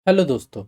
Hello दोस्तों।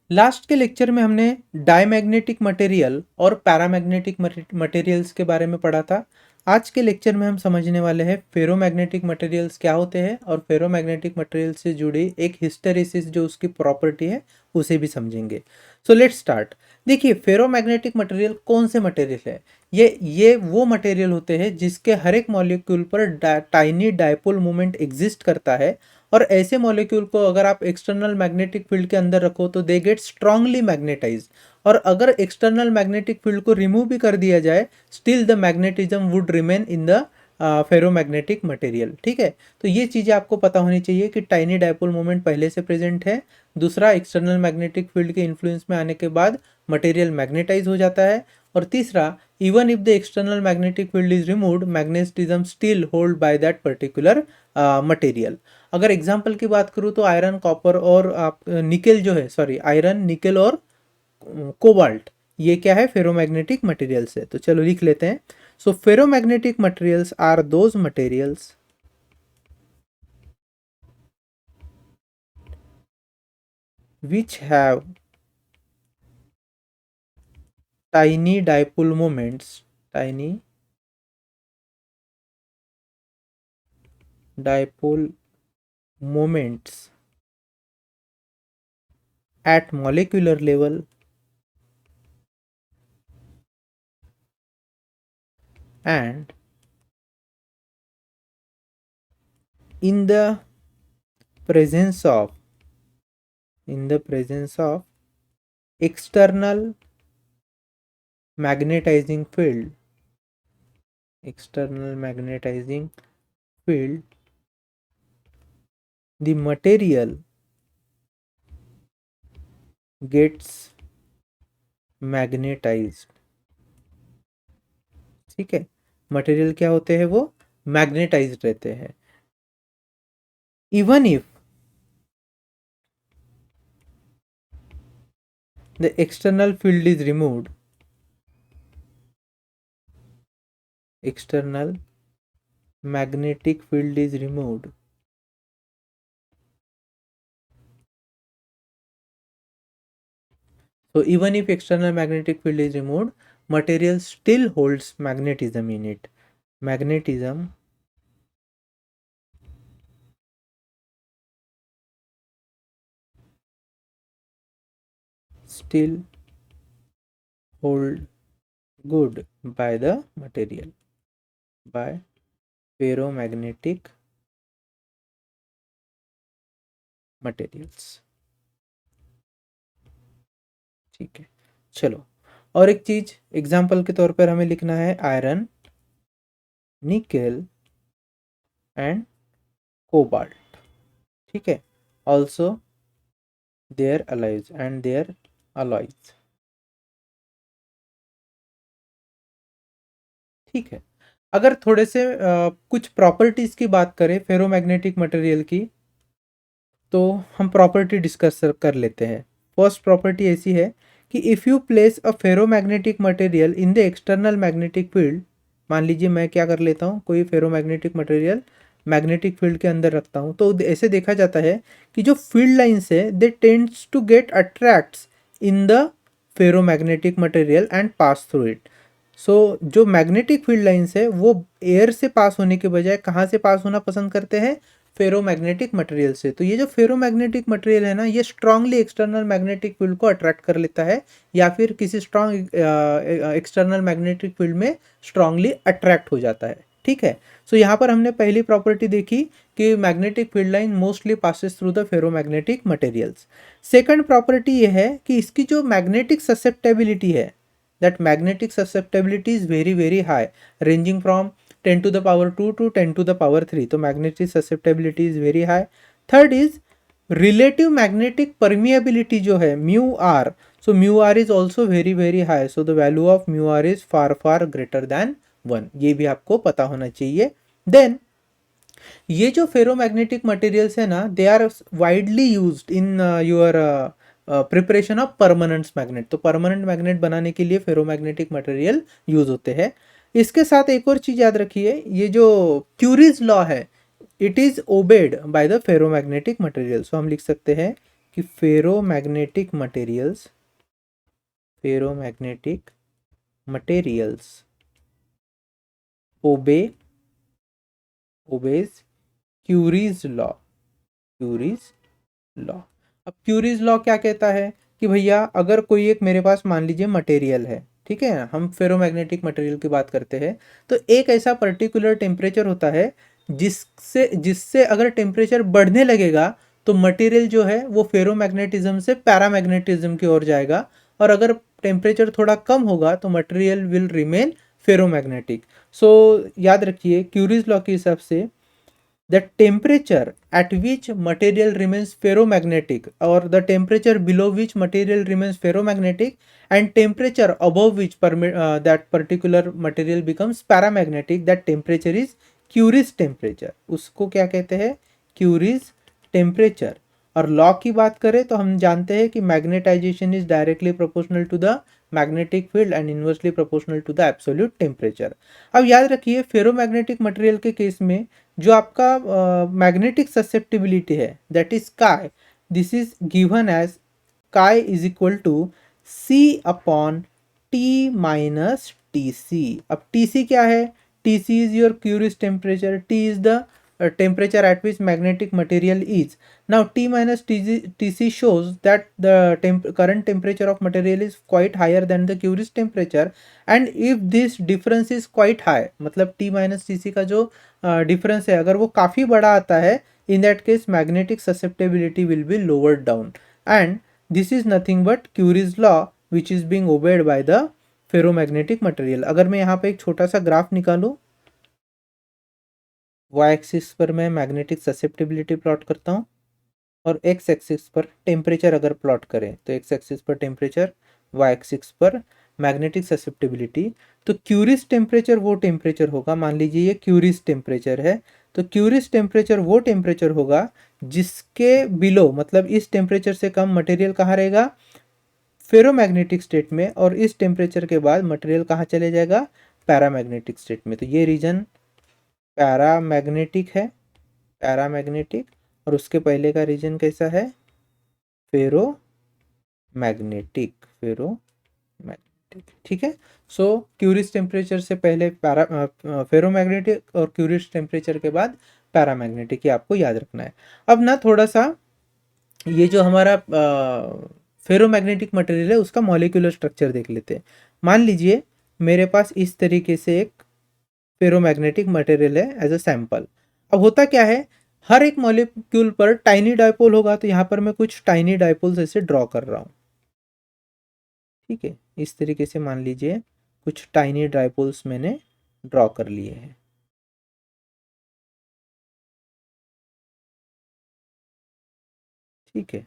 Last के lecture में हमने डायमैग्नेटिक मटेरियल और पैरामैग्नेटिक मटेरियल्स के बारे में पढ़ा था। आज के लेक्चर में हम समझने वाले हैं फेरोमैग्नेटिक मटेरियल्स क्या होते हैं और फेरोमैग्नेटिक मटेरियल से जुड़ी एक हिस्टैरिसीस जो उसकी प्रॉपर्टी है उसे भी समझेंगे। So let's start. देखिए, फेरोमैग्नेटिक मटेरियल कौन से मटेरियल है? ये वो मटेरियल होते हैं जिसके हर एक मॉलिक्यूल पर टाइनी डायपोल मोमेंट एग्जिस्ट करता है, और ऐसे मॉलिक्यूल को अगर आप एक्सटर्नल मैग्नेटिक फील्ड के अंदर रखो तो दे गेट स्ट्रांगली मैग्नेटाइज, और अगर एक्सटर्नल मैग्नेटिक फील्ड को रिमूव भी कर दिया जाए still the magnetism would remain in the ferromagnetic material. ठीक है, तो ये चीज़ें आपको पता होनी चाहिए कि टाइनी डायपोल मोमेंट पहले से प्रेजेंट है। दूसरा, एक्सटर्नल मैग्नेटिक फील्ड के इन्फ्लुएंस में आने के बाद मटेरियल मैग्नेटाइज हो जाता है। और तीसरा, even if the external magnetic field is removed magnetism still hold by that particular material. अगर एग्जाम्पल की बात करूँ तो आयरन, कॉपर और आप निकेल जो है, सॉरी, आयरन, निकेल और कोबाल्ट, ये क्या है? फेरोमैग्नेटिक मटेरियल्स है। तो चलो लिख लेते हैं। So ferromagnetic materials are those materials which have tiny dipole moments, tiny dipole moments at molecular level and in the presence of external magnetizing field, the material gets magnetized। ठीक है, material क्या होते हैं? वो मैग्नेटाइज्ड रहते हैं। Even if the external field is removed, external magnetic field is removed, so even if external magnetic field is removed, material still holds magnetism in it. Magnetism still hold good by the material, by ferromagnetic materials। ठीक है, चलो और एक चीज example के तौर पर हमें लिखना है आयरन, निकेल एंड कोबाल्ट। ठीक है, also there alloys and their alloys। ठीक है, अगर थोड़े से कुछ प्रॉपर्टीज की बात करें फेरोमैग्नेटिक मटेरियल की, तो हम प्रॉपर्टी डिस्कस कर लेते हैं। फर्स्ट प्रॉपर्टी ऐसी है कि if you place a ferromagnetic material in the external magnetic field, मान लीजिए मैं क्या कर लेता हूँ, कोई फेरोमैग्नेटिक मटेरियल मैग्नेटिक फील्ड के अंदर रखता हूँ, तो ऐसे देखा जाता है कि जो फील्ड लाइन्स है they tends to get attracts in the ferromagnetic material and pass through it. So जो मैग्नेटिक फील्ड लाइन्स है वो एयर से पास होने के बजाय कहाँ से पास होना पसंद करते हैं? फेरोमैग्नेटिक मटेरियल से। तो ये जो फेरोमैग्नेटिक मटेरियल है ना, ये स्ट्रांगली एक्सटर्नल मैग्नेटिक फील्ड को अट्रैक्ट कर लेता है, या फिर किसी स्ट्रांग एक्सटर्नल मैग्नेटिक फील्ड में स्ट्रांगली अट्रैक्ट हो जाता है। ठीक है, सो यहाँ पर हमने पहली प्रॉपर्टी देखी कि magnetic field line mostly passes through the ferromagnetic materials. Second property ये है कि इसकी जो मैग्नेटिक ससेप्टेबिलिटी है, that magnetic susceptibility is very very high, ranging from 10 to the power 2 to 10 to the power 3। तो magnetic susceptibility is very high. Third is relative magnetic permeability जो है mu r, so mu r is also very very high, so the value of mu r is far far greater than 1। ये भी आपको पता होना चाहिए। Then ये जो फेरोमैग्नेटिक मटेरियल्स है ना, they are widely used in your preparation of permanent magnet. तो परमानेंट मैग्नेट बनाने के लिए फेरोमैग्नेटिक मटेरियल यूज होते हैं। इसके साथ एक और चीज याद रखिए, ये जो क्यूरीज लॉ है, it is obeyed by the ferromagnetic material. So हम लिख सकते हैं कि ferromagnetic materials obeys Curie's law. अब क्यूरीज लॉ क्या कहता है कि भैया अगर कोई एक मेरे पास मान लीजिए मटेरियल है, ठीक है, हम फेरोमैग्नेटिक मटेरियल की बात करते हैं, तो एक ऐसा पर्टिकुलर टेम्परेचर होता है जिससे जिससे अगर टेम्परेचर बढ़ने लगेगा तो मटेरियल जो है वो फेरोमैग्नेटिज्म से पैरामैग्नेटिज्म की ओर जाएगा, और अगर टेम्परेचर थोड़ा कम होगा तो मटेरियल विल रिमेन फेरोमैग्नेटिक। सो याद रखिए क्यूरीज लॉ के हिसाब से the temperature at which material remains ferromagnetic or the temperature below which material remains ferromagnetic and temperature above which that particular material becomes paramagnetic, that temperature is Curie's temperature। उसको क्या कहते हैं? Curie's temperature। और law की बात करें तो हम जानते हैं कि magnetization is directly proportional to the magnetic field and inversely proportional to the absolute temperature. अब याद रखिए फेरोमैग्नेटिक मटेरियल के केस में जो आपका मैग्नेटिक ससेप्टिबिलिटी है that is chi, this is given as chi is equal to C upon T minus T C. अब T C क्या है? T C is your curious temperature, T is the temperature at which magnetic material is. Now T minus Tc shows that the current temperature of material is quite higher than the Curie's temperature, and if this difference is quite high, मतलब T minus Tc का जो difference है अगर वो काफ़ी बड़ा आता है, in that case magnetic susceptibility will be lowered down, and this is nothing but Curie's law which is being obeyed by the ferromagnetic material। अगर मैं यहाँ पे एक छोटा सा ग्राफ निकालूँ, वाई एक्सिस पर मैं मैग्नेटिक ससेप्टिबिलिटी प्लॉट करता हूँ और एक्स एक्सिस पर टेम्परेचर अगर प्लॉट करें तो एक्स एक्सिस पर टेम्परेचर, वाई एक्सिस पर मैग्नेटिक ससेप्टिबिलिटी, तो क्यूरियस टेम्परेचर वो टेम्परेचर होगा, मान लीजिए ये क्यूरियस टेम्परेचर है, तो क्यूरियस टेम्परेचर वो टेम्परेचर होगा जिसके बिलो मतलब इस टेम्परेचर से कम मटेरियल कहाँ रहेगा? फेरोमैग्नेटिक स्टेट में, और इस टेम्परेचर के बाद मटेरियल कहाँ चले जाएगा? पैरामैग्नेटिक स्टेट में। तो ये रीजन पैरामैग्नेटिक है, पैरामैग्नेटिक, और उसके पहले का रीजन कैसा है? फेरोमैग्नेटिक, फेरोमैग्नेटिक, ठीक है। सो क्यूरियस टेम्परेचर से पहले फेरोमैग्नेटिक और क्यूरियस टेम्परेचर के बाद पैरामैग्नेटिक, ये आपको याद रखना है। अब ना थोड़ा सा ये जो हमारा फेरोमैग्नेटिक मटेरियल है उसका मॉलिक्यूलर स्ट्रक्चर देख लेते हैं। मान लीजिए मेरे पास इस तरीके से एक फेरोमैग्नेटिक मटेरियल है एज अ सैंपल। अब होता क्या है, हर एक मॉलिक्यूल पर टाइनी डायपोल होगा, तो यहाँ पर मैं कुछ टाइनी डायपोल्स ऐसे ड्रॉ कर रहा हूँ, ठीक है। इस तरीके से मान लीजिए कुछ टाइनी डायपोल्स मैंने ड्रॉ कर लिए हैं, ठीक है।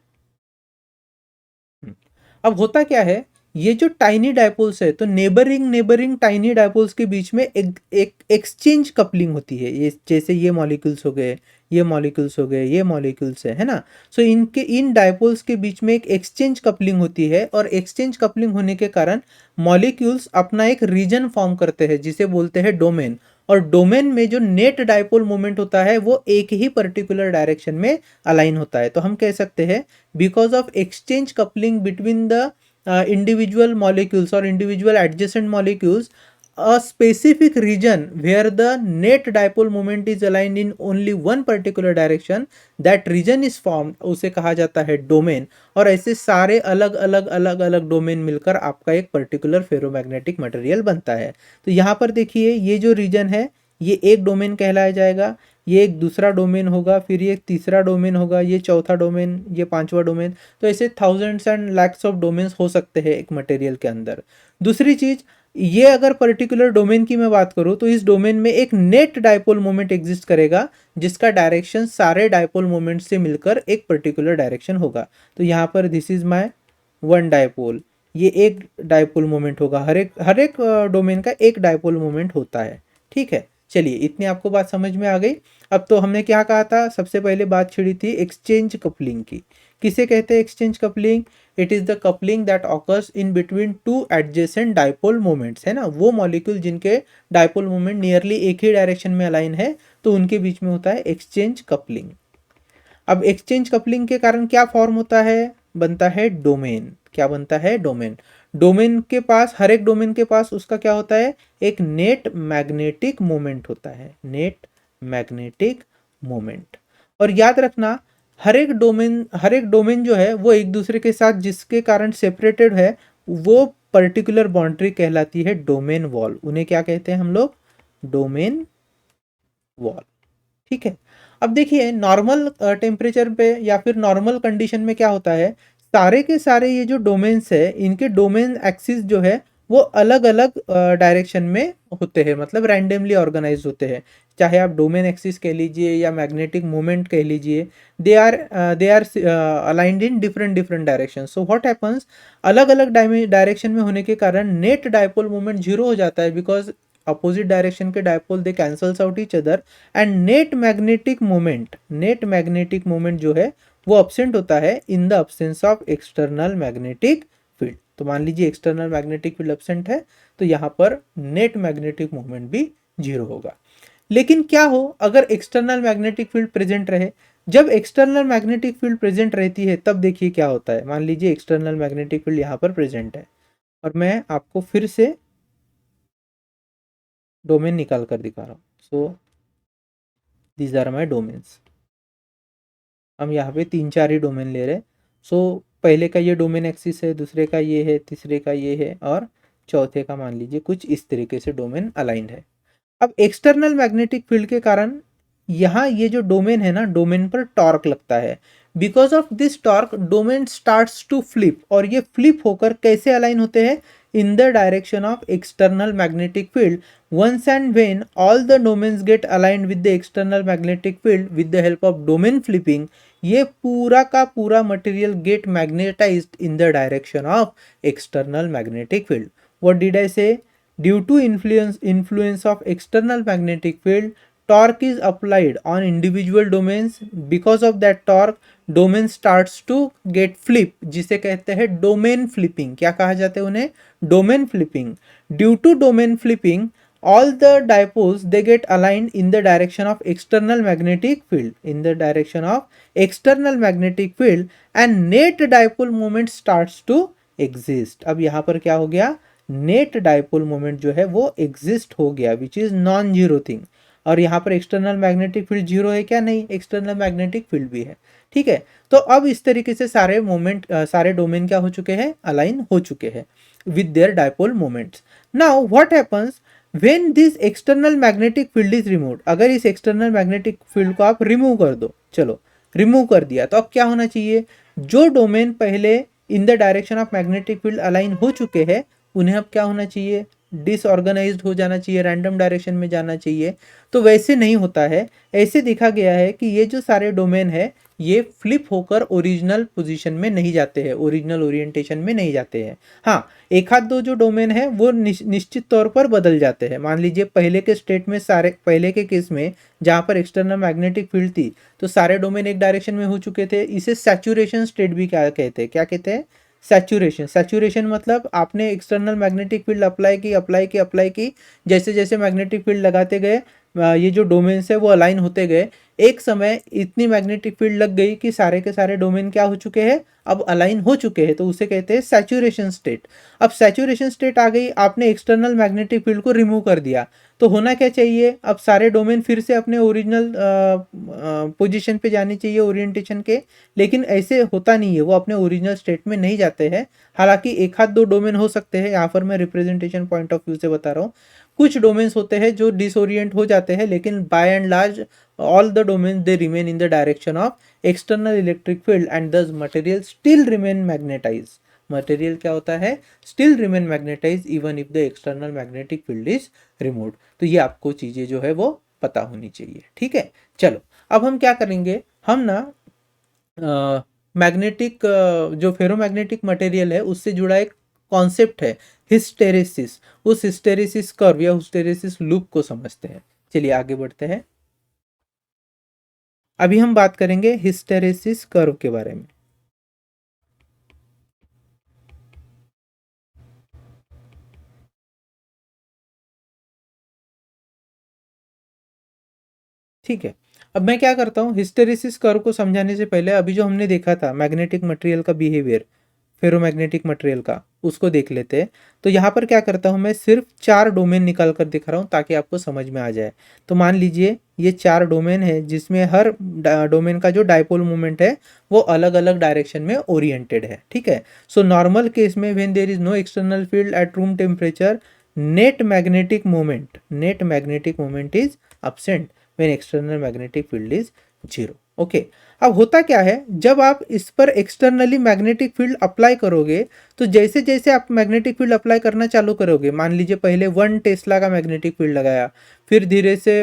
अब होता क्या है, ये जो टाइनी डायपोल्स है तो नेबरिंग टाइनी डायपोल्स के बीच में एक एक्सचेंज कपलिंग होती है, ये जैसे ये मॉलिक्यूल्स हो गए, ये मॉलिक्यूल्स हो गए, ये मॉलिक्यूल्स है ना। सो इनके इन डायपोल्स के बीच में एक एक्सचेंज कपलिंग होती है, और एक्सचेंज कपलिंग होने के कारण मॉलिक्यूल्स अपना एक रीजन फॉर्म करते हैं जिसे बोलते हैं डोमेन, और डोमेन में जो नेट डायपोल मोमेंट होता है वो एक ही पर्टिकुलर डायरेक्शन में अलाइन होता है। तो हम कह सकते हैं because of exchange coupling between the individual molecules or individual adjacent molecules, a specific region where the net dipole moment is aligned in only one particular direction, that region is formed, उसे कहा जाता है domain. और ऐसे सारे अलग अलग domain मिलकर आपका एक पर्टिकुलर फेरोमैग्नेटिक मटेरियल बनता है। तो यहाँ पर देखिए ये जो रीजन है ये एक डोमेन कहलाया जाएगा, ये एक दूसरा डोमेन होगा, फिर ये तीसरा डोमेन होगा, ये चौथा डोमेन, ये पांचवा डोमेन। तो ऐसे thousands and lakhs of domains हो सकते हैं एक मटेरियल के अंदर। दूसरी चीज, ये अगर पर्टिकुलर डोमेन की मैं बात करूँ तो इस डोमेन में एक नेट डायपोल मोमेंट एग्जिस्ट करेगा जिसका डायरेक्शन सारे डायपोल मोमेंट से मिलकर एक पर्टिकुलर डायरेक्शन होगा। तो यहाँ पर this is my one dipole, ये एक डायपोल मोमेंट होगा, हर एक डोमेन का एक डायपोल मोमेंट होता है, ठीक है। चलिए इतनी आपको बात समझ में आ गई। अब तो हमने क्या कहा था, सबसे पहले बात छिड़ी थी एक्सचेंज कपलिंग की। किसे कहते हैं exchange coupling? It is the coupling that occurs in between two adjacent dipole moments, है ना, वो मॉलिक्यूल जिनके डायपोल मोमेंट नियरली एक ही डायरेक्शन में अलाइन है तो उनके बीच में होता है एक्सचेंज कपलिंग। अब एक्सचेंज कपलिंग के कारण क्या फॉर्म होता है, बनता है डोमेन। क्या बनता है, डोमेन। डोमेन के पास, हर एक डोमेन के पास उसका क्या होता है, एक नेट मैग्नेटिक मोमेंट होता है, नेट मैग्नेटिक मोमेंट। और याद रखना, हर एक डोमेन जो है वो एक दूसरे के साथ जिसके कारण सेपरेटेड है, वो पर्टिकुलर बाउंड्री कहलाती है डोमेन वॉल। उन्हें क्या कहते हैं हम लोग, डोमेन वॉल। ठीक है। अब देखिए नॉर्मल टेम्परेचर पे या फिर नॉर्मल कंडीशन में क्या होता है, सारे के सारे ये जो डोमेन्स है, इनके डोमेन एक्सिस जो है वो अलग अलग डायरेक्शन में होते हैं, मतलब रैंडमली ऑर्गेनाइज होते हैं। चाहे आप डोमेन एक्सिस कह लीजिए या मैग्नेटिक मोमेंट कह लीजिए, they are aligned in different different direction. So what happens, अलग अलग डायरेक्शन में होने के कारण नेट डायपोल मोमेंट जीरो हो जाता है, बिकॉज अपोजिट डायरेक्शन के dipole they cancels out each other, and net magnetic moment जो है वो अब्सेंट होता है in the absence of external magnetic field. तो मान लीजिए एक्सटर्नल मैग्नेटिक फील्ड अब्सेंट है, तो यहाँ पर नेट मैग्नेटिक मोमेंट भी जीरो होगा। लेकिन क्या हो अगर एक्सटर्नल मैग्नेटिक फील्ड प्रेजेंट रहे, जब एक्सटर्नल मैग्नेटिक फील्ड प्रेजेंट रहती है तब देखिए क्या होता है। मान लीजिए एक्सटर्नल मैग्नेटिक फील्ड यहाँ पर प्रेजेंट है, और मैं आपको फिर से डोमेन निकाल कर दिखा रहा हूँ। So these are my domains. हम यहाँ पे 3-4 ही डोमेन ले रहे हैं। सो पहले का ये डोमेन एक्सिस है, दूसरे का ये है, तीसरे का ये है, और चौथे का मान लीजिए कुछ इस तरीके से डोमेन अलाइंड है। अब एक्सटर्नल मैग्नेटिक फील्ड के कारण यहाँ ये जो डोमेन है ना, डोमेन पर टॉर्क लगता है। Because of this torque domain starts to flip, और ये फ्लिप होकर कैसे अलाइन होते हैं, in the direction of external magnetic field. once and when all the domains get aligned with the external magnetic field with the help of domain flipping, ये पूरा का पूरा material get magnetised in the direction of external magnetic field. What did I say, due to influence of external magnetic field, torque is applied on individual domains. Because of that torque, domain starts to get flip, जिसे कहते हैं domain flipping. क्या कहा जाता है उन्हें, domain flipping. Due to domain flipping, all the dipoles they get aligned in the direction of external magnetic field, in the direction of external magnetic field, and net dipole moment starts to exist। अब यहाँ पर क्या हो गया, net dipole moment जो है वो exist हो गया, which is non zero thing. और यहाँ पर एक्सटर्नल मैग्नेटिक फील्ड जीरो है क्या, नहीं, एक्सटर्नल मैग्नेटिक फील्ड भी है। ठीक है। तो अब इस तरीके से सारे मोमेंट, सारे डोमेन क्या हो चुके हैं, अलाइन हो चुके हैं with their dipole moments. Now what happens when this external magnetic field is removed, अगर इस एक्सटर्नल मैग्नेटिक फील्ड को आप रिमूव कर दो, चलो रिमूव कर दिया, तो अब क्या होना चाहिए, जो डोमेन पहले इन the direction of magnetic field align हो चुके हैं, उन्हें अब क्या होना चाहिए, डिसऑर्गेनाइज्ड हो जाना चाहिए, रैंडम डायरेक्शन में जाना चाहिए। तो वैसे नहीं होता है। ऐसे देखा गया है कि ये जो सारे डोमेन है ये फ्लिप होकर ओरिजिनल पोजीशन में नहीं जाते हैं, ओरिजिनल ओरिएंटेशन में नहीं जाते हैं। हाँ, एक आध दो जो डोमेन है वो निश्चित तौर पर बदल जाते हैं। मान लीजिए पहले के स्टेट में, सारे पहले के केस में जहाँ पर एक्सटर्नल मैग्नेटिक फील्ड थी, तो सारे डोमेन एक डायरेक्शन में हो चुके थे। इसे सैचुरेशन स्टेट भी क्या कहते हैं, क्या कहते हैं, सैचुरेशन। सैचुरेशन मतलब आपने एक्सटर्नल मैग्नेटिक फील्ड अप्लाई की, जैसे जैसे मैग्नेटिक फील्ड लगाते गए, ये जो डोमेन्स है वो अलाइन होते गए। एक समय इतनी मैग्नेटिक फील्ड लग गई कि सारे के सारे डोमेन क्या हो चुके हैं, अब अलाइन हो चुके हैं, तो उसे कहते हैं सैचुरेशन स्टेट। अब सैचुरेशन स्टेट आ गई, आपने एक्सटर्नल मैग्नेटिक फील्ड को रिमूव कर दिया, तो होना क्या चाहिए, अब सारे डोमेन फिर से अपने ओरिजिनल पोजीशन पे जाने चाहिए ओरिएंटेशन के। लेकिन ऐसे होता नहीं है, वो अपने ओरिजिनल स्टेट में नहीं जाते हैं। हालांकि एक हाथ दो डोमेन हो सकते हैं, यहाँ पर मैं रिप्रेजेंटेशन पॉइंट ऑफ व्यू से बता रहा हूँ। कुछ डोमेन्स होते हैं जो डिसोरिएंट हो जाते हैं, लेकिन by and large all the domains they remain in the direction of external electric field, and thus material still remain magnetized। Material क्या होता है, still remain magnetize even if the external magnetic field is removed. तो ये आपको चीजें जो है वो पता होनी चाहिए। ठीक है, चलो अब हम क्या करेंगे, हम ना मैग्नेटिक जो फेरोमैग्नेटिक मटेरियल है उससे जुड़ा एक कॉन्सेप्ट है हिस्टेरेसिस, उस हिस्टेरेसिस कर्व या हिस्टेरेसिस लूप को समझते हैं। चलिए आगे बढ़ते हैं। अभी हम बात करेंगे हिस्टेरेसिस कर्व के बारे में। ठीक है, अब मैं क्या करता हूँ, हिस्टेरेसिस कर्व को समझाने से पहले अभी जो हमने देखा था मैग्नेटिक मटेरियल का बिहेवियर, फेरोमैग्नेटिक मटेरियल का, उसको देख लेते हैं। तो यहाँ पर क्या करता हूँ, मैं सिर्फ 4 डोमेन निकाल कर दिखा रहा हूँ ताकि आपको समझ में आ जाए। तो मान लीजिए ये 4 डोमेन है जिसमें हर डोमेन का जो डायपोल मोमेंट है वो अलग अलग डायरेक्शन में ओरिएंटेड है, ठीक है। सो नॉर्मल केस में when there is no external field at room temperature, net magnetic moment is absent when external magnetic field is 0। Okay, अब होता क्या है, जब आप इस पर एक्सटर्नली मैग्नेटिक फील्ड अप्लाई करोगे तो जैसे जैसे आप मैग्नेटिक फील्ड अप्लाई करना चालू करोगे, मान लीजिए पहले 1 टेस्ला का मैग्नेटिक फील्ड लगाया, फिर धीरे से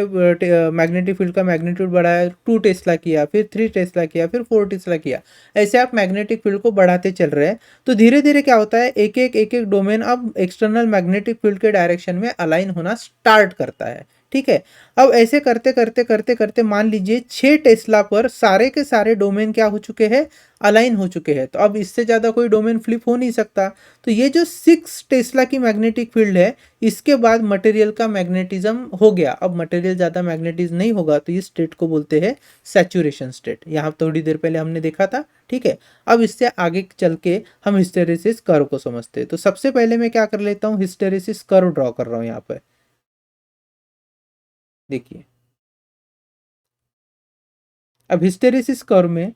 मैग्नेटिक फील्ड का मैग्नीट्यूड बढ़ाया, 2 टेस्ला किया, फिर 3 टेस्ला किया, फिर 4 टेस्ला किया, ऐसे आप मैग्नेटिक फील्ड को बढ़ाते चल रहे हैं। तो धीरे धीरे क्या होता है, एक एक डोमेन अब एक्सटर्नल मैग्नेटिक फील्ड के डायरेक्शन में अलाइन होना स्टार्ट करता है, ठीक है। अब ऐसे करते करते करते करते मान लीजिए 6 टेस्ला पर सारे के सारे डोमेन क्या हो चुके हैं, अलाइन हो चुके हैं। तो अब इससे ज़्यादा कोई डोमेन फ्लिप हो नहीं सकता। तो ये जो 6 टेस्ला की मैग्नेटिक फील्ड है, इसके बाद मटेरियल का मैग्नेटिज्म हो गया। अब मटेरियल ज़्यादा मैग्नेटिज नहीं होगा तो इस स्टेट को बोलते हैं सैचुरेशन स्टेट। यहाँ थोड़ी देर पहले हमने देखा था, ठीक है। अब इससे आगे चल के हम हिस्टेरेसिस कर्व को समझते हैं। तो सबसे पहले मैं क्या कर लेता हूँ, हिस्टेरेसिस कर्व ड्रॉ कर रहा हूँ यहाँ पर, देखिए। अब हिस्टेरेसिस कर्व में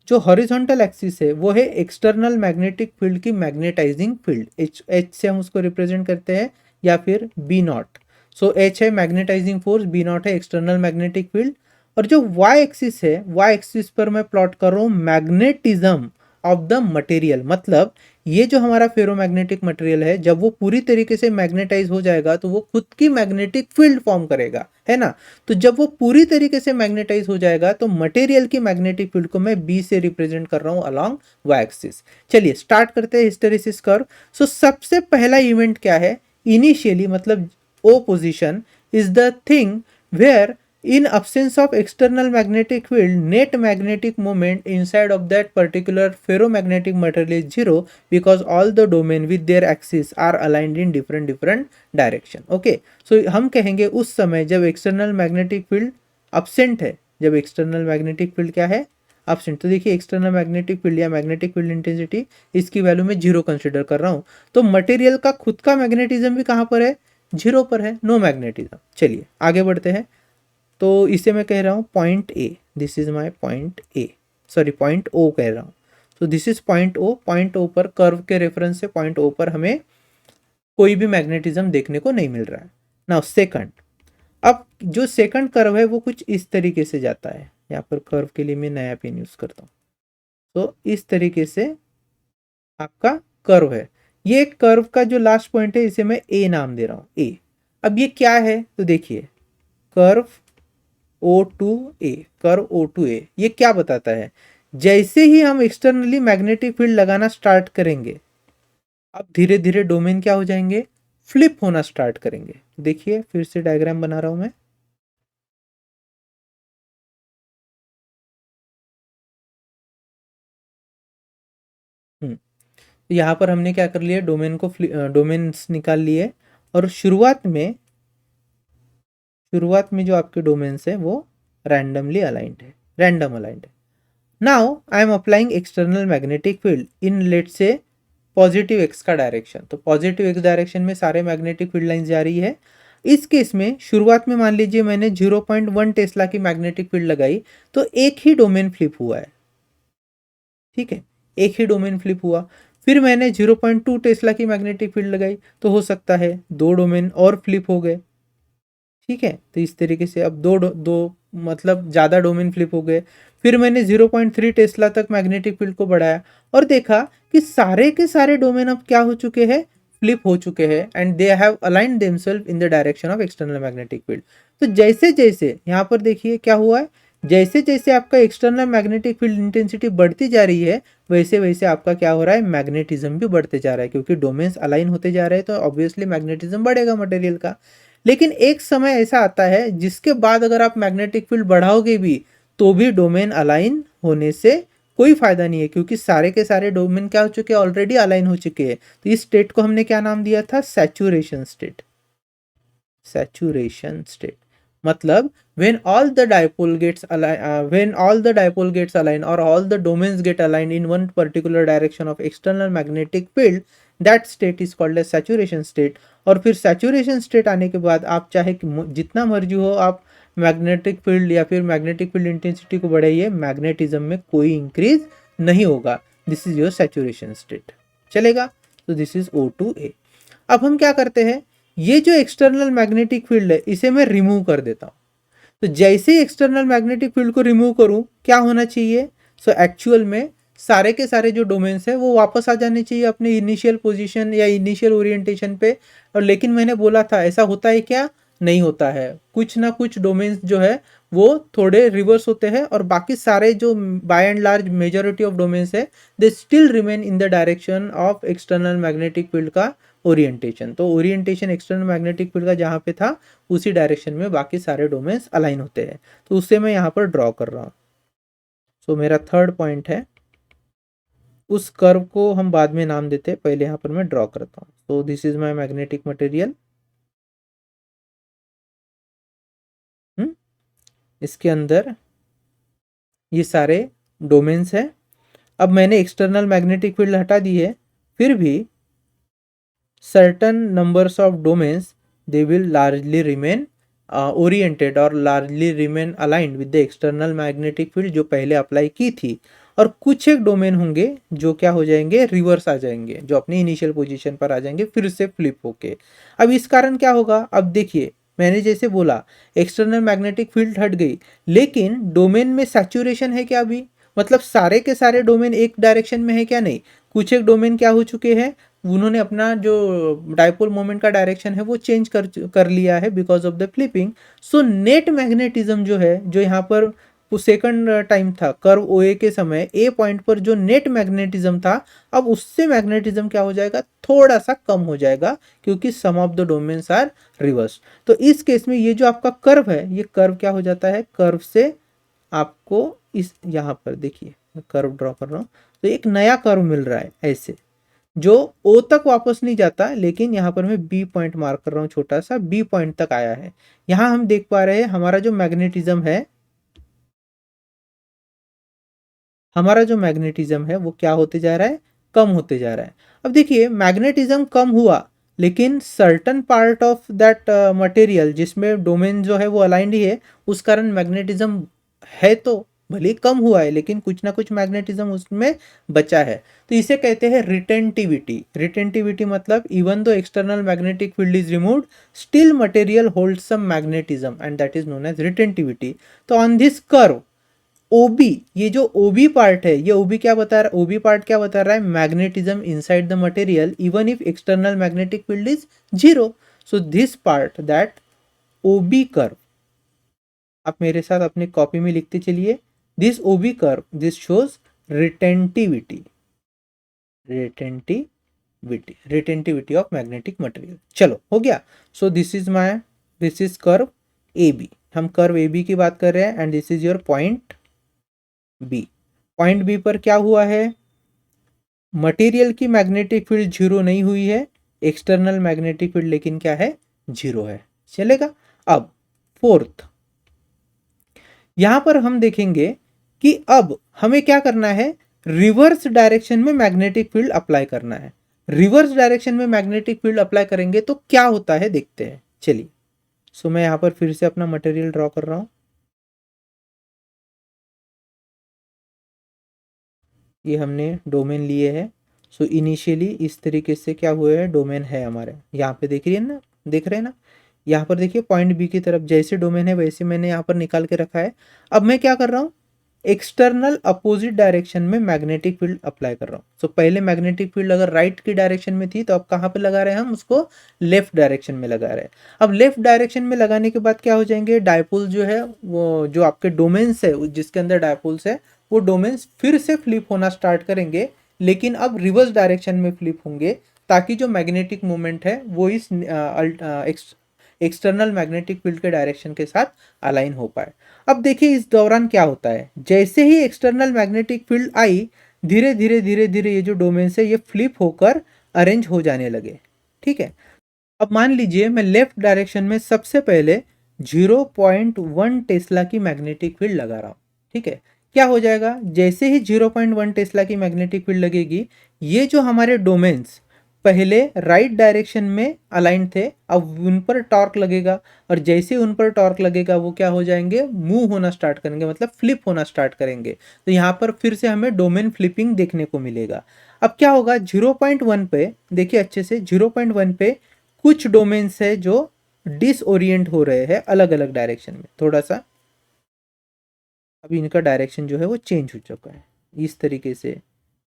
जो हॉरिजॉन्टल एक्सिस है वो है एक्सटर्नल मैग्नेटिक फील्ड की मैग्नेटाइजिंग फील्ड, एच से हम उसको रिप्रेजेंट करते हैं, या फिर बी नॉट। सो एच है मैग्नेटाइजिंग फोर्स, बी नॉट है एक्सटर्नल मैग्नेटिक फील्ड। और जो वाई एक्सिस है, वाई एक्सिस पर मैं प्लॉट कर रहा हूँ मैग्नेटिज्म ऑफ द मटेरियल। मतलब ये जो हमारा फेरोमैग्नेटिक मटेरियल है, जब वो पूरी तरीके से मैग्नेटाइज हो जाएगा तो वो खुद की मैग्नेटिक फील्ड फॉर्म करेगा, है ना। तो जब वो पूरी तरीके से मैग्नेटाइज हो जाएगा तो मटेरियल की मैग्नेटिक फील्ड को मैं बी से रिप्रेजेंट कर रहा हूं अलोंग वाई एक्सिस। चलिए स्टार्ट करते हैं हिस्टेरेसिस कर्व। सो सबसे पहला इवेंट क्या है, इनिशियली मतलब O position is the thing where in absence of external magnetic field, net magnetic moment inside of that particular ferromagnetic material is zero because all the domain with their axis are aligned in different direction। okay, so हम कहेंगे उस समय जब external magnetic field absent है, जब external magnetic field क्या है, absent। तो देखिए एक्सटर्नल मैग्नेटिक फील्ड या मैग्नेटिक फील्ड इंटेंसिटी, इसकी वैल्यू मैं 0 कंसिडर कर रहा हूँ। तो मटेरियल का खुद का मैग्नेटिज्म भी कहाँ पर है, 0 पर है, नो मैग्नेटिज्म। चलिए आगे बढ़ते हैं। तो इसे मैं कह रहा हूँ point A, this is my point A, sorry point O कह रहा हूँ। तो this is point O. Point O पर कर्व के रेफरेंस से पॉइंट ओ पर हमें कोई भी मैग्नेटिज्म देखने को नहीं मिल रहा है। नाउ सेकंड, अब जो सेकंड कर्व है वो कुछ इस तरीके से जाता है। यहाँ पर कर्व के लिए मैं नया पेन यूज करता हूँ। तो इस तरीके से आपका कर्व है। ये कर्व का जो लास्ट पॉइंट है इसे मैं ए नाम दे रहा हूँ, ए। अब ये क्या है, तो देखिए कर्व O2A, कर्व O2A ये क्या बताता है, जैसे ही हम एक्सटर्नली मैग्नेटिक फील्ड लगाना स्टार्ट करेंगे, अब धीरे धीरे डोमेन क्या हो जाएंगे, फ्लिप होना स्टार्ट करेंगे। देखिए फिर से डायग्राम बना रहा हूं मैं। तो यहाँ पर हमने क्या कर लिया, डोमेन को डोमेन्स निकाल लिए, और शुरुआत में जो आपके डोमेन्स है वो रैंडमली अलाइंड है, रैंडम अलाइंड है। Now I am applying external magnetic field in let say positive X का डायरेक्शन। तो पॉजिटिव एक्स डायरेक्शन में सारे मैग्नेटिक फील्ड लाइंस जा रही है। इस केस में शुरुआत में मान लीजिए मैंने 0.1 टेस्ला की मैग्नेटिक फील्ड लगाई, तो एक ही डोमेन फ्लिप हुआ है, ठीक है, एक ही डोमेन फ्लिप हुआ। फिर मैंने 0.2 टेस्ला की मैग्नेटिक फील्ड लगाई, तो हो सकता है 2 डोमेन और फ्लिप हो गए, ठीक है। तो इस तरीके से अब दो मतलब ज़्यादा डोमेन फ्लिप हो गए। फिर मैंने 0.3 टेस्ला तक मैग्नेटिक फील्ड को बढ़ाया और देखा कि सारे के सारे डोमेन अब क्या हो चुके हैं, फ्लिप हो चुके हैं, and they have aligned themselves in the direction of external magnetic field. तो जैसे जैसे यहाँ पर देखिए क्या हुआ है, जैसे जैसे आपका एक्सटर्नल मैग्नेटिक फील्ड इंटेंसिटी बढ़ती जा रही है, वैसे वैसे आपका क्या हो रहा है, मैग्नेटिज्म भी बढ़ते जा रहा है, क्योंकि डोमेन्स अलाइन होते जा रहे हैं तो ऑब्वियसली मैग्नेटिज्म बढ़ेगा मटेरियल का। लेकिन एक समय ऐसा आता है जिसके बाद अगर आप मैग्नेटिक फील्ड बढ़ाओगे भी तो भी डोमेन अलाइन होने से कोई फायदा नहीं है, क्योंकि सारे के सारे डोमेन क्या हो चुके हैं, ऑलरेडी अलाइन हो चुके हैं। तो इस स्टेट को हमने क्या नाम दिया था, सैचुरेशन स्टेट, सैचुरेशन स्टेट। मतलब when all the dipole gets aligned, when all the dipole gets aligned or all the domains get aligned in one particular direction of external magnetic field, that state is called as saturation state. और फिर saturation state आने के बाद आप चाहे जितना मर्जी हो आप मैग्नेटिक फील्ड या फिर मैग्नेटिक फील्ड इंटेंसिटी को बढ़ाइए, मैग्नेटिज्म में कोई इंक्रीज नहीं होगा. This is your saturation state. चलेगा. तो दिस इज O2A. अब हम क्या करते हैं, ये जो एक्सटर्नल मैग्नेटिक फील्ड है इसे मैं रिमूव कर देता हूं. तो जैसे ही एक्सटर्नल मैग्नेटिक फील्ड को रिमूव करूं क्या होना चाहिए, सो एक्चुअल में सारे के सारे जो डोमेन्स है वो वापस आ जाने चाहिए अपने इनिशियल पोजीशन या इनिशियल ओरिएंटेशन पे. और लेकिन मैंने बोला था ऐसा होता है क्या, नहीं होता है. कुछ ना कुछ डोमेन्स जो है वो थोड़े रिवर्स होते हैं और बाकी सारे जो by and large majority of domains है they still remain in the direction of external magnetic field का ओरिएंटेशन. तो ओरिएंटेशन एक्सटर्नल मैग्नेटिक फील्ड का जहाँ पे था उसी डायरेक्शन में बाकी सारे डोमेन्स अलाइन होते हैं. तो उससे मैं यहाँ पर ड्रॉ कर रहा हूँ. सो मेरा थर्ड पॉइंट है. उस कर्व को हम बाद में नाम देते हैं, पहले यहाँ पर मैं ड्रॉ करता हूँ. सो this is my magnetic material. इसके अंदर ये सारे डोमेन्स हैं. अब मैंने एक्सटर्नल मैग्नेटिक फील्ड हटा दी है, फिर भी certain numbers of domains they will largely remain oriented और largely remain aligned with the external magnetic field जो पहले अप्लाई की थी. और कुछ एक डोमेन होंगे जो क्या हो जाएंगे, रिवर्स आ जाएंगे, जो अपनी इनिशियल पोजीशन पर आ जाएंगे फिर से फ्लिप होके. अब इस कारण क्या होगा, अब देखिए मैंने जैसे बोला एक्सटर्नल मैग्नेटिक फील्ड हट गई लेकिन डोमेन में सैचुरेशन है क्या अभी, मतलब सारे के सारे डोमेन एक डायरेक्शन में है क्या, नहीं. कुछ एक डोमेन क्या हो चुके हैं, उन्होंने अपना जो डाइपोल मोमेंट का डायरेक्शन है वो चेंज कर लिया है because of the flipping. So net magnetism जो है, जो यहाँ पर सेकंड टाइम था कर्व OA के समय ए पॉइंट पर जो नेट मैग्नेटिज्म था, अब उससे मैग्नेटिज्म क्या हो जाएगा, थोड़ा सा कम हो जाएगा क्योंकि some of the domains are reverse. तो इस केस में ये जो आपका कर्व है, ये कर्व क्या हो जाता है, कर्व से आपको इस यहाँ पर देखिए मैं कर्व ड्रॉ कर रहा हूँ, तो एक नया कर्व मिल रहा है ऐसे, जो O तक वापस नहीं जाता, लेकिन यहाँ पर मैं B पॉइंट मार्क कर रहा हूँ, छोटा सा B पॉइंट तक आया है. यहाँ हम देख पा रहे हैं हमारा जो मैग्नेटिज्म है, हमारा जो मैग्नेटिज्म है वो क्या होते जा रहा है, कम होते जा रहा है. अब देखिए मैग्नेटिज्म कम हुआ लेकिन certain part of that material जिसमें डोमेन जो है वो अलाइंड ही है, उस कारण मैग्नेटिज्म है तो भले कम हुआ है लेकिन कुछ ना कुछ मैग्नेटिज्म उसमें बचा है. तो इसे कहते हैं रिटेंटिविटी. रिटेंटिविटी मतलब even though external magnetic field is removed still material hold some magnetism and that is known as retentivity. तो ऑन दिस कर्व OB, ये जो OB पार्ट है, ये OB क्या बता रहा है, OB पार्ट क्या बता रहा है, magnetism inside the material even if external magnetic field is 0. So this part that OB curve, आप मेरे साथ अपने कॉपी में लिखते चलिए, this OB curve this shows retentivity, retentivity of magnetic material. चलो हो गया. सो दिस इज कर्व AB. हम कर्व AB की बात कर रहे हैं and this is your point B. Point B पर क्या हुआ है, मटेरियल की मैग्नेटिक फील्ड 0 नहीं हुई है, एक्सटर्नल मैग्नेटिक फील्ड लेकिन क्या है, 0 है. चलेगा. अब फोर्थ, यहां पर हम देखेंगे कि अब हमें क्या करना है, रिवर्स डायरेक्शन में मैग्नेटिक फील्ड अप्लाई करना है. रिवर्स डायरेक्शन में मैग्नेटिक फील्ड अप्लाई करेंगे तो क्या होता है देखते हैं. चलिए. सो मैं यहां पर फिर से अपना मटेरियल ड्रॉ कर रहा हूं. ये हमने डोमेन लिए हैं. सो इनिशियली इस तरीके से क्या हुए हैं, डोमेन है हमारे यहाँ पे, देख रही है ना, देख रहे हैं ना, यहाँ पर देखिए पॉइंट B की तरफ जैसे डोमेन है वैसे मैंने यहाँ पर निकाल के रखा है. अब मैं क्या कर रहा हूँ, एक्सटर्नल अपोजिट डायरेक्शन में मैग्नेटिक फील्ड अप्लाई कर रहा हूँ. सो पहले मैग्नेटिक फील्ड अगर राइट की डायरेक्शन में थी तो अब कहाँ पे लगा रहे हैं हम उसको, लेफ्ट डायरेक्शन में लगा रहे हैं. अब लेफ्ट डायरेक्शन में लगाने के बाद क्या हो जाएंगे, डायपोल जो है वो जो आपके डोमेन्स है जिसके अंदर डायपोल्स है वो डोमेन्स फिर से फ्लिप होना स्टार्ट करेंगे, लेकिन अब रिवर्स डायरेक्शन में फ्लिप होंगे ताकि जो मैग्नेटिक मोमेंट है वो इस एक्सटर्नल मैग्नेटिक फील्ड के डायरेक्शन के साथ अलाइन हो पाए. अब देखिए इस दौरान क्या होता है, जैसे ही एक्सटर्नल मैग्नेटिक फील्ड आई धीरे धीरे धीरे धीरे ये जो डोमेन्स है ये फ्लिप होकर अरेंज हो जाने लगे. ठीक है. अब मान लीजिए मैं लेफ्ट डायरेक्शन में सबसे पहले 0.1 टेस्ला की मैग्नेटिक फील्ड लगा रहा हूँ, ठीक है। क्या हो जाएगा, जैसे ही 0.1 टेस्ला की मैग्नेटिक फील्ड लगेगी, ये जो हमारे डोमेन्स पहले राइट डायरेक्शन में अलाइन थे, अब उन पर टॉर्क लगेगा, और जैसे उन पर टॉर्क लगेगा वो क्या हो जाएंगे, मूव होना स्टार्ट करेंगे, मतलब फ्लिप होना स्टार्ट करेंगे। तो यहाँ पर फिर से हमें डोमेन फ्लिपिंग देखने को मिलेगा। अब क्या होगा, 0.1 पे देखिए अच्छे से, 0.1 पे कुछ डोमेन्स है जो डिसओरिएंट हो रहे हैं अलग अलग डायरेक्शन में, थोड़ा सा अभी इनका डायरेक्शन जो है वो चेंज हो चुका है इस तरीके से,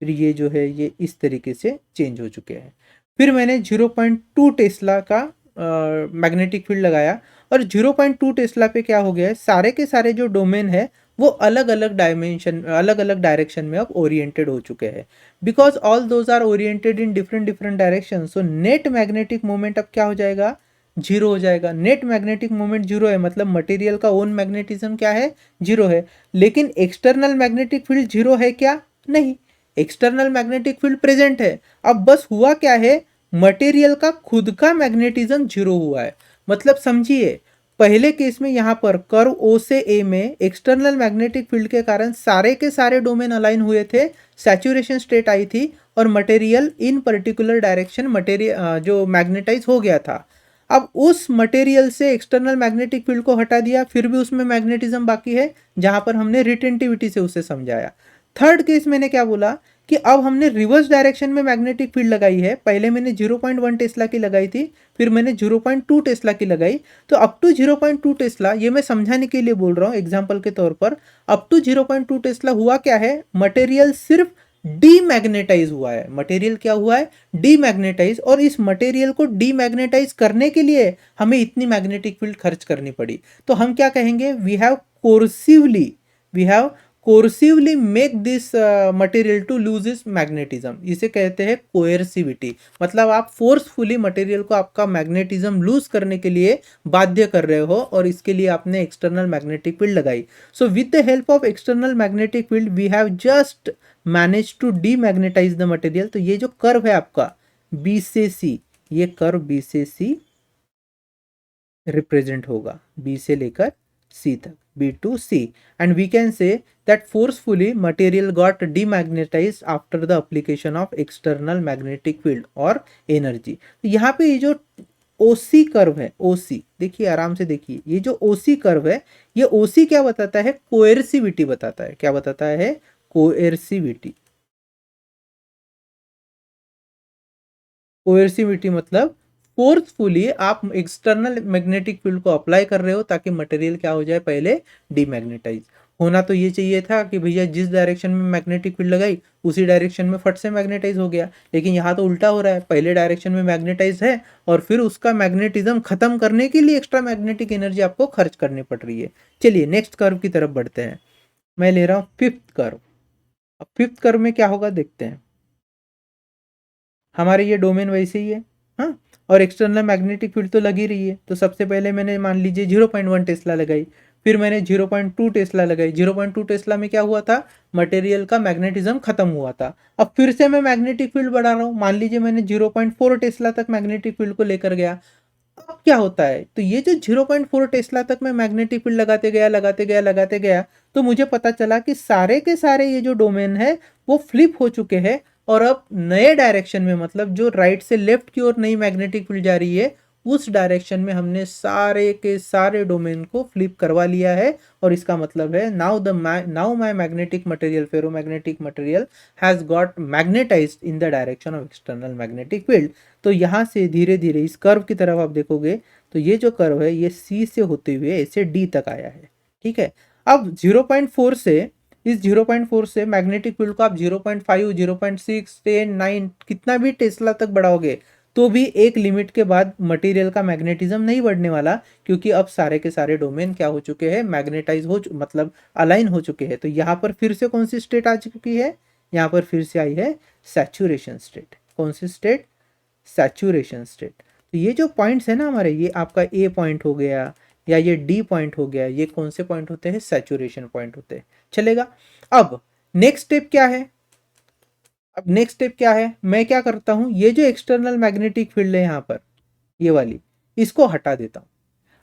फिर ये जो है ये इस तरीके से चेंज हो चुके हैं। फिर मैंने 0.2 टेस्ला का मैग्नेटिक फील्ड लगाया, और 0.2 टेस्ला पे क्या हो गया है, सारे के सारे जो डोमेन है वो अलग अलग डायमेंशन, अलग अलग डायरेक्शन में अब ओरिएंटेड हो चुके हैं, because all those are oriented in different different direction. So net magnetic moment अब क्या हो जाएगा, जीरो हो जाएगा। नेट मैग्नेटिक मोमेंट जीरो है, मतलब मटेरियल का ओन मैग्नेटिज्म क्या है, जीरो है। लेकिन एक्सटर्नल मैग्नेटिक फील्ड जीरो है क्या, नहीं, एक्सटर्नल मैग्नेटिक फील्ड प्रेजेंट है। अब बस हुआ क्या है, मटेरियल का खुद का मैग्नेटिज्म जीरो हुआ है। मतलब समझिए, पहले केस में यहां पर कर्व ओ से ए में एक्सटर्नल मैग्नेटिक फील्ड के कारण सारे के सारे डोमेन अलाइन हुए थे, सैचुरेशन स्टेट आई थी, और material in particular direction material जो मैग्नेटाइज हो गया था। अब उस मटेरियल से एक्सटर्नल मैग्नेटिक फील्ड को हटा दिया, फिर भी उसमें मैग्नेटिज्म बाकी है, जहां पर हमने रिटेंटिविटी से उसे समझाया। थर्ड केस मैंने क्या बोला, कि अब हमने रिवर्स डायरेक्शन में मैग्नेटिक फील्ड लगाई है। पहले मैंने 0.1 टेस्ला की लगाई थी, फिर मैंने 0.2 टेस्ला की लगाई। तो अप टू 0.2 टेस्ला, ये मैं समझाने के लिए बोल रहा हूँ एग्जाम्पल के तौर पर, अप टू 0.2 टेस्ला हुआ क्या है, मटेरियल सिर्फ डीमैग्नेटाइज हुआ है। मटेरियल क्या हुआ है, डीमैग्नेटाइज, और इस मटेरियल को डीमैग्नेटाइज करने के लिए हमें इतनी मैग्नेटिक फील्ड खर्च करनी पड़ी। तो हम क्या कहेंगे, we have coercively make this material to lose its magnetism, इसे कहते हैं कोएर्सिविटी। मतलब आप फोर्सफुली मटेरियल को आपका मैग्नेटिज्म लूज करने के लिए बाध्य कर रहे हो, और इसके लिए आपने एक्सटर्नल मैग्नेटिक फील्ड लगाई। So with the help of external magnetic field we have just manage to demagnetize the material. तो ये जो कर्व है आपका बी से सी, ये कर्व बी से सी रिप्रेजेंट होगा, बी से लेकर सी तक, B to C, and we can say that forcefully material got demagnetized after the application of external magnetic field और energy। तो यहाँ पे ये जो OC कर्व है, OC देखिए आराम से देखिए, ये जो OC कर्व है, ये OC क्या बताता है, कोएर्सिविटी बताता है। क्या बताता है, कोएर्सिविटी। कोएर्सिविटी मतलब फोर्सफुली आप एक्सटर्नल मैग्नेटिक फील्ड को अप्लाई कर रहे हो ताकि मटेरियल क्या हो जाए, पहले डीमैग्नेटाइज। होना तो ये चाहिए था कि भैया जिस डायरेक्शन में मैग्नेटिक फील्ड लगाई उसी डायरेक्शन में फट से मैग्नेटाइज हो गया, लेकिन यहाँ तो उल्टा हो रहा है, पहले डायरेक्शन में मैग्नेटाइज है और फिर उसका मैग्नेटिज्म खत्म करने के लिए एक्स्ट्रा मैग्नेटिक एनर्जी आपको खर्च करनी पड़ रही है। चलिए नेक्स्ट कर्व की तरफ बढ़ते हैं। मैं ले रहा हूँ फिफ्थ कर्व। अब फिफ्थ कर्व में क्या होगा देखते हैं। हमारे ये डोमेन वैसे ही है, हाँ, और एक्सटर्नल मैग्नेटिक फील्ड तो लगी रही है। तो सबसे पहले मैंने मान लीजिए 0.1 टेस्ला लगाई, फिर मैंने 0.2 टेस्ला लगाई। 0.2 टेस्ला में क्या हुआ था, मटेरियल का मैग्नेटिज्म खत्म हुआ था। अब फिर से मैं मैग्नेटिक फील्ड बढ़ा रहा हूँ, मान लीजिए मैंने 0.4 टेस्ला तक मैग्नेटिक फील्ड को लेकर गया। अब क्या होता है, तो ये जो 0.4 टेस्ला तक मैं मैग्नेटिक फील्ड लगाते गया, तो मुझे पता चला कि सारे के सारे ये जो डोमेन है वो फ्लिप हो चुके हैं, और अब नए डायरेक्शन में, मतलब जो राइट से लेफ्ट की ओर नई मैग्नेटिक फील्ड जा रही है, उस डायरेक्शन में हमने सारे के सारे डोमेन को फ्लिप करवा लिया है। और इसका मतलब है now my magnetic material, ferromagnetic material has got magnetised in the direction of external magnetic field. तो यहाँ से धीरे धीरे इस कर्व की तरफ आप देखोगे, तो ये जो कर्व है ये सी से होते हुए ऐसे डी तक आया है, ठीक है। अब 0.4 से, इस 0.4 से मैग्नेटिक फील्ड को आप 0.5, 0.6, 10, 9 कितना भी टेस्ला तक बढ़ाओगे तो भी एक लिमिट के बाद मटेरियल का मैग्नेटिज्म नहीं बढ़ने वाला, क्योंकि अब सारे के सारे डोमेन क्या हो चुके हैं, मैग्नेटाइज हो, मतलब अलाइन हो चुके हैं। तो यहाँ पर फिर से कौन सी स्टेट आ चुकी है, यहाँ पर फिर से आई है सैचुरेशन स्टेट। कौन सी स्टेट, सैचुरेशन स्टेट। तो ये जो पॉइंट्स है ना हमारे, ये आपका ए पॉइंट हो गया या ये डी पॉइंट हो गया, ये कौन से पॉइंट होते हैं, सैचुरेशन पॉइंट होते हैं। चलेगा। अब नेक्स्ट स्टेप क्या है, अब नेक्स्ट स्टेप क्या है, मैं क्या करता हूं, ये जो एक्सटर्नल मैग्नेटिक फील्ड है यहाँ पर, ये वाली, इसको हटा देता हूं।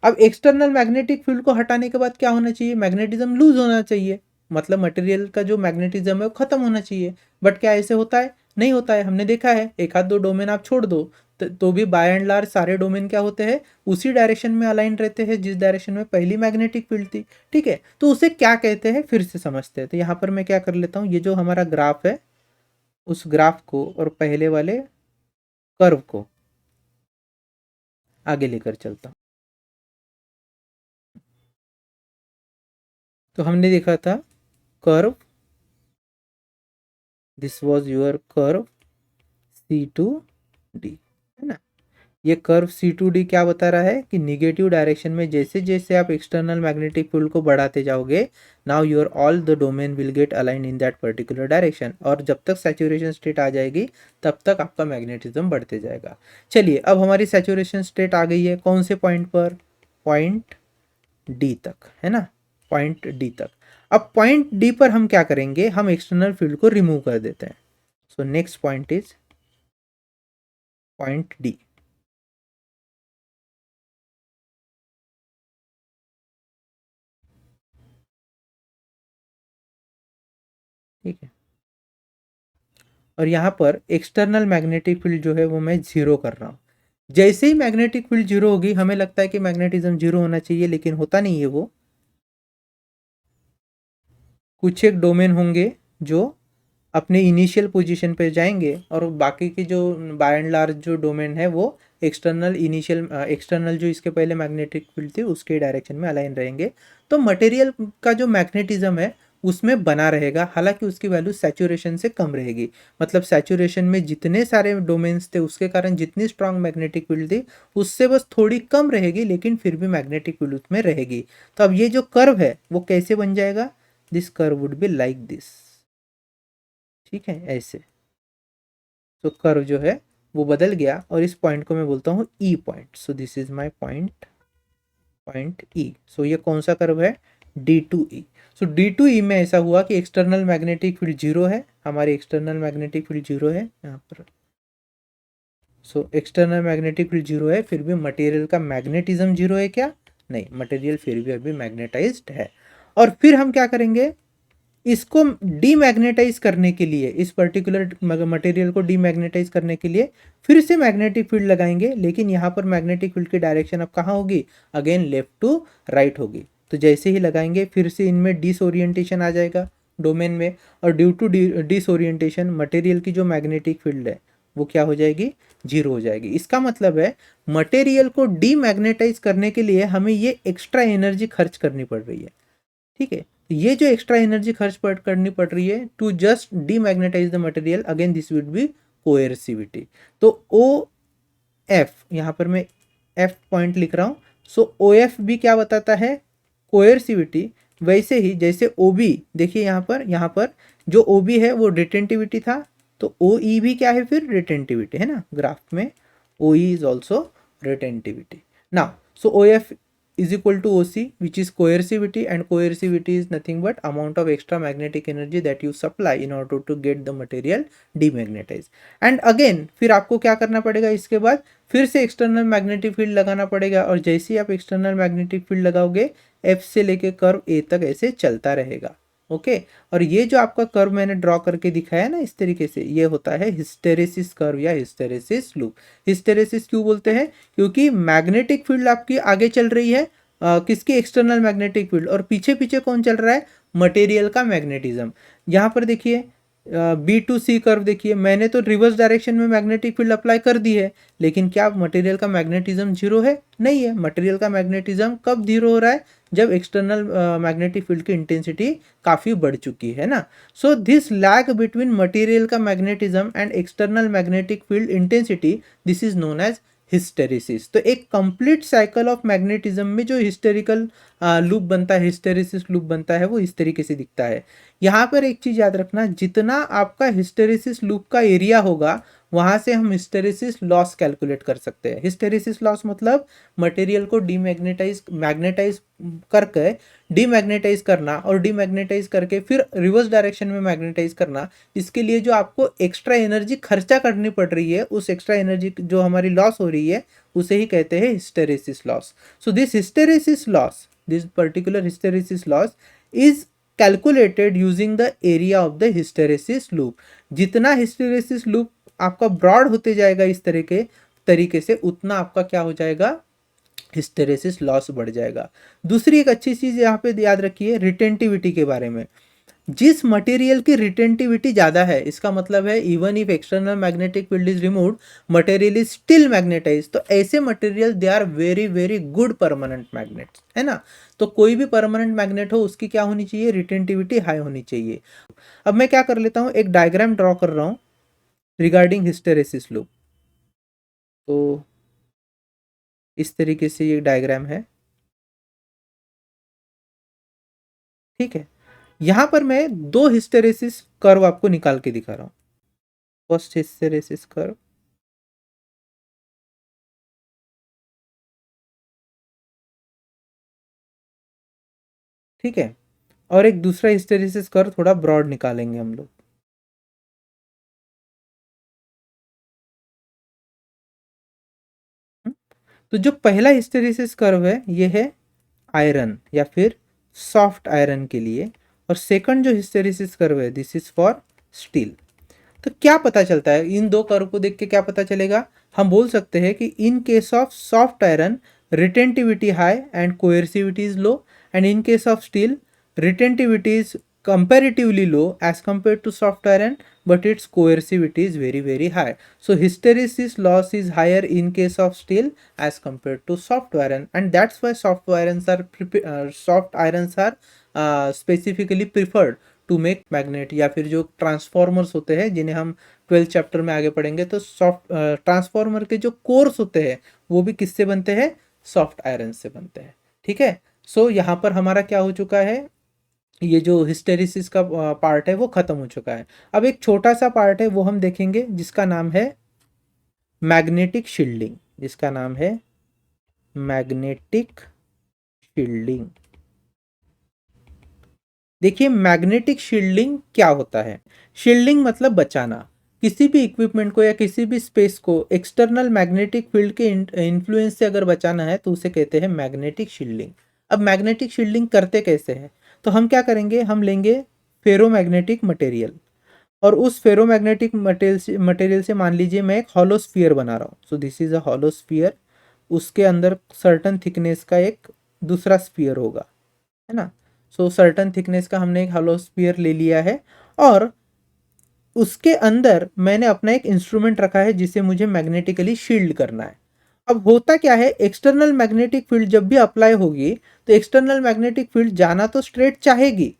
अब एक्सटर्नल मैग्नेटिक फील्ड को हटाने के बाद क्या होना चाहिए, मैग्नेटिज्म लूज होना चाहिए, मतलब मटेरियल का जो मैग्नेटिज्म है वो खत्म होना चाहिए। बट क्या ऐसे होता है, नहीं होता है। हमने देखा है एक आध दो डोमेन आप छोड़ दो तो भी बाय एंड लार्ज सारे डोमेन क्या होते हैं, उसी डायरेक्शन में अलाइन रहते हैं जिस डायरेक्शन में पहली मैग्नेटिक फील्ड थी। ठीक है, तो उसे क्या कहते हैं फिर से समझते हैं। तो यहाँ पर मैं क्या कर लेता हूँ, ये जो हमारा ग्राफ है उस ग्राफ को और पहले वाले कर्व को आगे लेकर चलता हूँ। तो हमने देखा था curve, this was your curve C2D, है ना। ये कर्व C2D क्या बता रहा है कि निगेटिव डायरेक्शन में जैसे जैसे आप एक्सटर्नल मैग्नेटिक फील्ड को बढ़ाते जाओगे, now your all the domain will get align in that particular direction, और जब तक सैचुरेशन स्टेट आ जाएगी तब तक आपका मैग्नेटिज्म बढ़ते जाएगा। चलिए अब हमारी सैचुरेशन स्टेट आ गई है, कौन से पॉइंट पर, पॉइंट डी तक, है ना, पॉइंट डी तक। अब पॉइंट डी पर हम क्या करेंगे, हम एक्सटर्नल फील्ड को रिमूव कर देते हैं। So next point is point D. ठीक है, और यहाँ पर एक्सटर्नल मैग्नेटिक फील्ड जो है वो मैं जीरो कर रहा हूँ। जैसे ही मैग्नेटिक फील्ड जीरो होगी, हमें लगता है कि मैग्नेटिज्म जीरो होना चाहिए, लेकिन होता नहीं है वो। कुछ एक डोमेन होंगे जो अपने इनिशियल पोजीशन पे जाएंगे, और बाकी की जो बाय एंड लार्ज जो डोमेन है वो एक्सटर्नल जो इसके पहले मैग्नेटिक फील्ड थी उसके डायरेक्शन में अलाइन रहेंगे। तो मटेरियल का जो मैग्नेटिज्म है उसमें बना रहेगा, हालांकि उसकी वैल्यू सैचुरेशन से कम रहेगी। मतलब सैचुरेशन में जितने सारे डोमेन्स थे उसके कारण जितनी स्ट्रांग मैग्नेटिक फील्ड थी उससे बस थोड़ी कम रहेगी, लेकिन फिर भी मैग्नेटिक फील्ड उसमें रहेगी। तो अब ये जो कर्व है वो कैसे बन जाएगा, this curve would be like this. ठीक है, ऐसे। तो कर्व जो है वो बदल गया, और इस पॉइंट को मैं बोलता हूँ E point. So this is my point, point E. So ये कौन सा कर्व है, D2E। सो D2E में ऐसा हुआ कि एक्सटर्नल मैग्नेटिक फील्ड जीरो है, हमारे एक्सटर्नल मैग्नेटिक फील्ड जीरो है यहाँ पर। So external magnetic field zero है, फिर भी मटेरियल का मैग्नेटिज्म जीरो है क्या, नहीं, मटेरियल फिर भी अभी मैग्नेटाइज्ड है। और फिर हम क्या करेंगे, इसको डीमैग्नेटाइज करने के लिए, इस पर्टिकुलर मटेरियल को डीमैग्नेटाइज करने के लिए फिर से मैग्नेटिक फील्ड लगाएंगे, लेकिन यहाँ पर मैग्नेटिक फील्ड की डायरेक्शन अब कहाँ होगी, अगेन लेफ्ट टू राइट होगी। तो जैसे ही लगाएंगे फिर से इनमें डिसओरिएंटेशन आ जाएगा डोमेन में, और ड्यू टू डिसओरिएंटेशन मटेरियल की जो मैग्नेटिक फील्ड है वो क्या हो जाएगी, जीरो हो जाएगी। इसका मतलब है मटेरियल को डीमैग्नेटाइज करने के लिए हमें ये एक्स्ट्रा एनर्जी खर्च करनी पड़ रही है। ठीक है, ये जो एक्स्ट्रा एनर्जी खर्च करनी पड़ रही है to just demagnetise the material, again this will be coercivity. तो ओ एफ, यहाँ पर मैं एफ पॉइंट लिख रहा हूँ। सो ओ एफ भी क्या बताता है, कोएर्सिविटी। वैसे ही जैसे ओ बी, देखिए यहाँ पर जो ओ बी है वो रिटेंटिविटी था, तो ओ ई भी क्या है फिर, रिटेंटिविटी है ना, ग्राफ में O E is also retentivity. Now so O F is equal to OC, which is coercivity, and coercivity is nothing but amount of extra magnetic energy that you supply in order to get the material demagnetized. And again फिर आपको क्या करना पड़ेगा, इसके बाद फिर से external magnetic field लगाना पड़ेगा, और जैसे ही आप एक्सटर्नल मैग्नेटिक फील्ड लगाओगे F से लेके कर्व A तक ऐसे चलता रहेगा। ओके, और ये जो आपका कर्व मैंने ड्रॉ करके दिखाया ना इस तरीके से, ये होता है हिस्टेरेसिस कर्व या हिस्टेरेसिस लूप। हिस्टेरेसिस क्यों बोलते हैं, क्योंकि मैग्नेटिक फील्ड आपकी आगे चल रही है, किसकी, एक्सटर्नल मैग्नेटिक फील्ड, और पीछे पीछे कौन चल रहा है, मटेरियल का मैग्नेटिज्म। यहाँ पर देखिए B2C कर्व देखिए, मैंने तो रिवर्स डायरेक्शन में मैग्नेटिक फील्ड अप्लाई कर दी है, लेकिन क्या मटेरियल का मैग्नेटिज्म जीरो है, नहीं है। मटेरियल का मैग्नेटिज्म कब जीरो हो रहा है, जब एक्सटर्नल मैग्नेटिक फील्ड की इंटेंसिटी काफ़ी बढ़ चुकी है ना। So this lag between material का magnetism and external magnetic field intensity, this is known as hysteresis. तो एक कंप्लीट साइकिल ऑफ मैग्नेटिज्म में जो हिस्टेरिकल लूप बनता है, हिस्टेरिसिस लूप बनता है, वो इस तरीके से दिखता है। यहाँ पर एक चीज़ याद रखना, जितना आपका हिस्टेरिसिस लूप का एरिया होगा वहाँ से हम हिस्टेरिसिस लॉस कैलकुलेट कर सकते हैं। हिस्टेरिसिस लॉस मतलब मटेरियल को मैग्नेटाइज करके डीमैग्नेटाइज करना और डीमैग्नेटाइज करके फिर रिवर्स डायरेक्शन में मैग्नेटाइज करना, इसके लिए जो आपको एक्स्ट्रा एनर्जी खर्चा करनी पड़ रही है, उस एक्स्ट्रा एनर्जी जो हमारी लॉस हो रही है, उसे ही कहते हैं hysteresis loss. So this hysteresis loss, this particular hysteresis loss is calculated using the area of the hysteresis loop. जितना हिस्टेरेसिस लूप आपका ब्रॉड होते जाएगा इस तरीके से, उतना आपका क्या हो जाएगा, हिस्टेरेसिस लॉस बढ़ जाएगा। दूसरी एक अच्छी चीज यहाँ पे याद रखिए रिटेंटिविटी के बारे में। जिस मटेरियल की रिटेंटिविटी ज्यादा है, इसका मतलब है even if external magnetic field is removed, material is still magnetize. तो ऐसे material they are very very good permanent magnets, है ना। तो कोई भी परमानेंट मैग्नेट हो, उसकी क्या होनी चाहिए, रिटेंटिविटी हाई होनी चाहिए। अब मैं क्या कर लेता हूँ, एक डायग्राम ड्रॉ कर रहा हूँ रिगार्डिंग हिस्टेरेसिस लूप। तो इस तरीके से ये डायग्राम है, ठीक है। यहां पर मैं दो हिस्टेरेसिस कर्व आपको निकाल के दिखा रहा हूं। फर्स्ट हिस्टेरेसिस कर्व, ठीक है, और एक दूसरा हिस्टेरेसिस कर्व थोड़ा ब्रॉड निकालेंगे हम लोग। तो जो पहला हिस्टेरेसिस कर्व है, ये है आयरन या फिर सॉफ्ट आयरन के लिए, और सेकंड जो हिस्टेरेसिस कर्व है, दिस इज फॉर स्टील। तो क्या पता चलता है इन दो कर्व को देख के, क्या पता चलेगा, हम बोल सकते हैं कि in case of soft iron retentivity high and coercivity is low, and in case of steel retentivity is comparatively low as compared to soft iron, but its coercivity is very very high. So hysteresis loss is higher in case of steel as compared to soft iron, and that's why soft irons are specifically preferred to make magnet, या फिर जो transformers होते हैं जिन्हें हम 12th chapter में आगे पढ़ेंगे, तो सॉफ्ट ट्रांसफॉर्मर के जो कोर्स होते हैं वो भी किससे बनते हैं, सॉफ्ट आयरन से बनते हैं, ठीक है। सो यहाँ पर हमारा क्या हो चुका है, ये जो हिस्टेरिसिस का पार्ट है वो खत्म हो चुका है। अब एक छोटा सा पार्ट है वो हम देखेंगे, जिसका नाम है मैग्नेटिक शील्डिंग, जिसका नाम है मैग्नेटिक शील्डिंग। देखिए मैग्नेटिक शील्डिंग क्या होता है। शील्डिंग मतलब बचाना, किसी भी इक्विपमेंट को या किसी भी स्पेस को एक्सटर्नल मैग्नेटिक फील्ड के इन्फ्लुएंस से अगर बचाना है तो उसे कहते हैं मैग्नेटिक शील्डिंग। अब मैग्नेटिक शील्डिंग करते कैसे हैं, तो हम क्या करेंगे, हम लेंगे फेरोमैग्नेटिक मटेरियल, और उस फेरोमैग्नेटिक मटेरियल से मान लीजिए मैं एक हॉलो स्फीयर बना रहा हूँ। सो this is a hollow sphere, उसके अंदर सर्टन थिकनेस का एक दूसरा स्फीयर होगा, है ना। सो सर्टन थिकनेस का हमने एक हॉलो स्फीयर ले लिया है, और उसके अंदर मैंने अपना एक इंस्ट्रूमेंट रखा है जिसे मुझे मैग्नेटिकली शील्ड करना है। अब होता क्या है, एक्सटर्नल मैग्नेटिक फील्ड जब भी अप्लाई होगी, तो एक्सटर्नल मैग्नेटिक फील्ड जाना तो स्ट्रेट चाहेगी,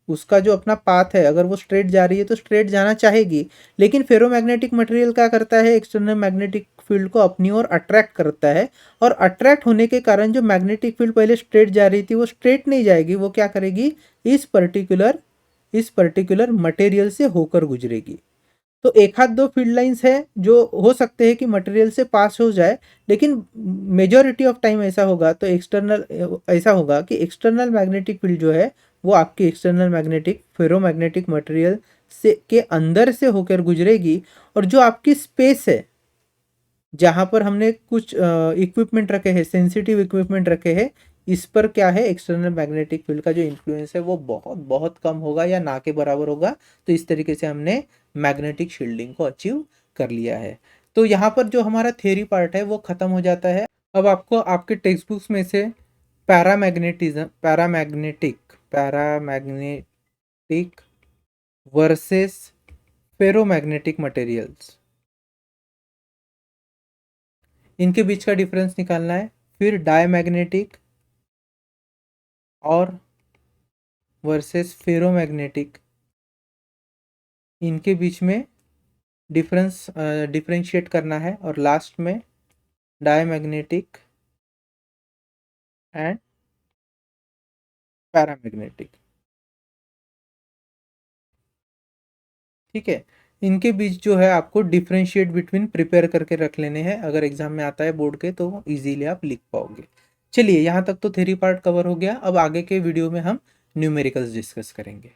उसका जो अपना पाथ है अगर वो स्ट्रेट जा रही है तो स्ट्रेट जाना चाहेगी। लेकिन फेरोमैग्नेटिक मटेरियल क्या करता है, एक्सटर्नल मैग्नेटिक फील्ड को अपनी ओर अट्रैक्ट करता है, और अट्रैक्ट होने के कारण जो मैग्नेटिक फील्ड पहले स्ट्रेट जा रही थी वो स्ट्रेट नहीं जाएगी, वो क्या करेगी, इस पर्टिकुलर मटेरियल से होकर गुजरेगी। तो एक हाथ दो फील्ड लाइंस है जो हो सकते हैं कि मटेरियल से पास हो जाए, लेकिन मेजॉरिटी ऑफ टाइम ऐसा होगा, तो एक्सटर्नल ऐसा होगा कि एक्सटर्नल मैग्नेटिक फील्ड जो है वो आपकी एक्सटर्नल मैग्नेटिक फेरोमैग्नेटिक मटेरियल से के अंदर से होकर गुजरेगी, और जो आपकी स्पेस है जहाँ पर हमने कुछ इक्विपमेंट रखे हैं, सेंसिटिव इक्विपमेंट रखे हैं, इस पर क्या है, एक्सटर्नल मैग्नेटिक फील्ड का जो इन्फ्लुएंस है वो बहुत बहुत कम होगा या ना के बराबर होगा। तो इस तरीके से हमने मैग्नेटिक शील्डिंग को अचीव कर लिया है। तो यहाँ पर जो हमारा थ्योरी पार्ट है वो खत्म हो जाता है। अब आपको आपके टेक्स्ट बुक्स में से पैरामैग्नेटिक वर्सेस फेरोमैग्नेटिक मटेरियल्स, इनके बीच का डिफरेंस निकालना है। फिर डायमैग्नेटिक और वर्सेस फेरोमैग्नेटिक, इनके बीच में डिफरेंशिएट करना है, और लास्ट में डायमैग्नेटिक एंड पैरामैग्नेटिक, ठीक है। इनके बीच जो है आपको डिफरेंशिएट बिटवीन प्रिपेयर करके रख लेने हैं, अगर एग्जाम में आता है बोर्ड के तो इजीली आप लिख पाओगे। चलिए यहाँ तक तो थ्योरी पार्ट कवर हो गया। अब आगे के वीडियो में हम न्यूमेरिकल्स डिस्कस करेंगे।